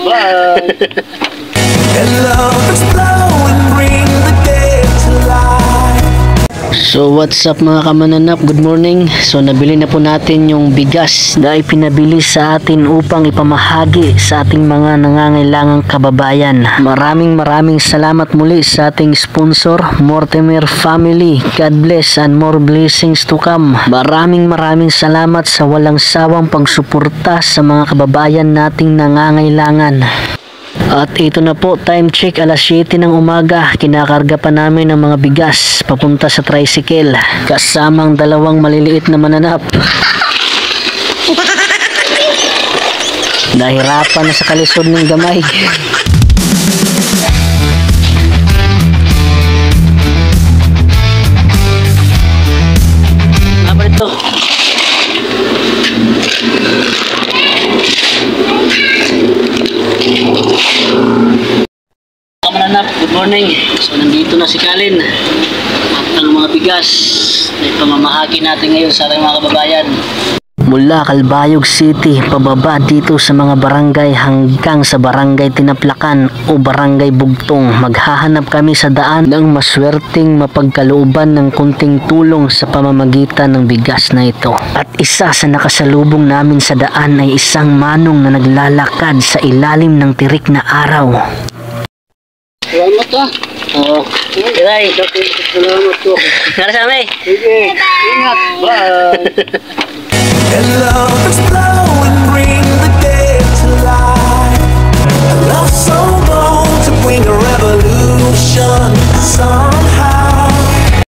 Bye! And love is flowing, bring the dead to life. So what's up mga kamananap, good morning. So nabili na po natin yung bigas na ipinabili sa atin upang ipamahagi sa ating mga nangangailangang kababayan. Maraming salamat muli sa ating sponsor, Mortimer Family. God bless and more blessings to come. Maraming salamat sa walang sawang pagsuporta sa mga kababayan nating nangangailangan. At ito na po, time check, alas 7 ng umaga. Kinakarga pa namin ang mga bigas papunta sa tricycle kasamang dalawang maliliit na mananap. Nahirapan na sa kalisod ng gamay. Apa ito? Kamananap, good morning. So nandito na si Kalin at ang mga bigas na ipamamahagi natin ngayon sa ating mga kababayan. Mula Calbayog City pababa dito sa mga barangay hanggang sa barangay Tinaplakan o barangay Bugtong, maghahanap kami sa daan ng maswerteng mapagkalooban ng kunting tulong sa pamamagitan ng bigas na ito. At isa sa nakasalubong namin sa daan ay isang manong na naglalakad sa ilalim ng tirik na araw. Salamat ah. Oo. Ilay. Salamat po. Nara sa amin. Sige. Ingat. Bye! And love is flowing, bring the dead to life. A love so bold to bring a revolution. Some